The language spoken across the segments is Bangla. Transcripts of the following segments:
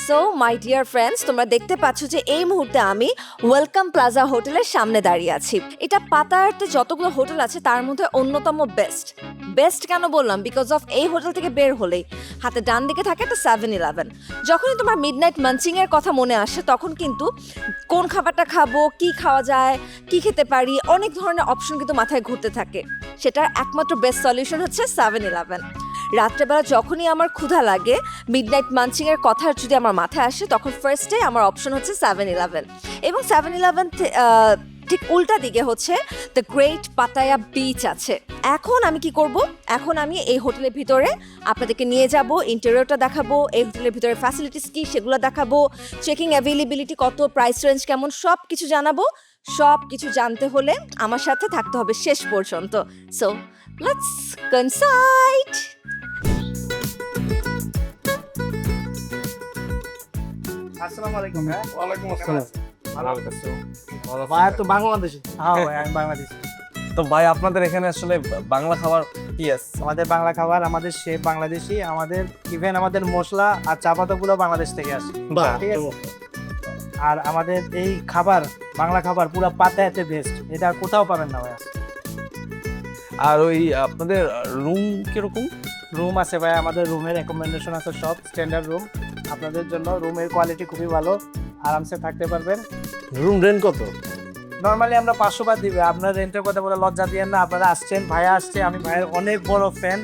সো মাই ডিয়ার ফ্রেন্ডস, তোমরা দেখতে পাচ্ছ যে এই মুহূর্তে আমি ওয়েলকাম প্লাজা হোটেলের সামনে দাঁড়িয়ে আছি। এটা পাতায়াতে যতগুলো হোটেল আছে তার মধ্যে অন্যতম বেস্ট কেন বললাম, বিকজ অফ এই হোটেল থেকে বের হলেই হাতে ডান দিকে থাকে একটা 7-Eleven। যখনই তোমার মিডনাইট মাঞ্চিং এর কথা মনে আসে তখন কিন্তু কোন খাবারটা খাবো, কি খাওয়া যায়, কি খেতে পারি, অনেক ধরনের অপশন কিন্তু মাথায় ঘুরতে থাকে। সেটার একমাত্র বেস্ট সলিউশন হচ্ছে 7-Eleven। রাত্রেবেলা যখনই আমার ক্ষুধা লাগে, মিডনাইট মাঞ্চিং এর কথা যদি আমার মাথায় আসে, তখন ফার্স্টে আমার অপশন হচ্ছে 7-Eleven। এবং 7-Eleven ঠিক উল্টা দিকে হচ্ছে দ্য গ্রেট পাতায়া বিচ আছে। এখন আমি কি করব, এখন আমি এই হোটেলের ভিতরে আপনাদেরকে নিয়ে যাব, ইন্টেরিয়রটা দেখাবো, এই হোটেলের ভিতরে ফ্যাসিলিটিস কি সেগুলো দেখাবো, চেকিং অ্যাভেলেবিলিটি কত, প্রাইস রেঞ্জ কেমন, সব কিছু জানাবো। সব কিছু জানতে হলে আমার সাথে থাকতে হবে শেষ পর্যন্ত। So let's go inside. আসসালামু আলাইকুম। ওয়ালাইকুম আসসালাম। ভালো ভাই তো বাংলাদেশি। হ্যাঁ ভাই আমি বাংলাদেশি। তো ভাই আপনাদের এখানে আসলে বাংলা খাবার কি আছে? আমাদের বাংলা খাবার, আমাদের শেফ বাংলাদেশি, আমাদের ইভেন আমাদের মশলা আর চা পাতাগুলো বাংলাদেশ থেকে আসে। ঠিক আছে। আর আমাদের এই খাবার, বাংলা খাবার পুরো পাতায়াতে বেস্ট, এটা আর কোথাও পাবেন না ভাই। আর ওই আপনাদের রুম কিরকম? রুম আছে ভাই, আমাদের রুমের রেকমেন্ডেশন আছে সব স্ট্যান্ডার্ড রুম। আপনাদের জন্য রুমের কোয়ালিটি খুবই ভালো, আরামসে থাকতে পারবেন। রুম রেন্ট কত? নর্মালি আমরা 500 বাদ দিবে, আপনার রেন্টের কথা বলে লজ্জা দিয়েন না। আপনারা আসছেন, ভাইয়া আসছে, আমি ভাইয়ের অনেক বড় ফ্যান।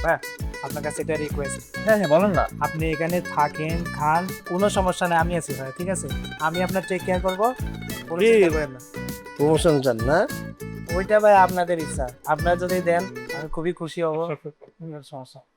হ্যাঁ, আপনার কাছে এটা রিকোয়েস্ট, হ্যাঁ বলেন না। আপনি এখানে থাকেন, খান, কোনো সমস্যা নেই, আমি আছি ভাই। ঠিক আছে, আমি আপনার টেক কেয়ার করবো, কোনো চিন্তা করেন না। প্রমোশন চান না? ওইটা ভাই আপনাদের ইচ্ছা, আপনারা যদি দেন আমি খুবই খুশি হব। সমস্যা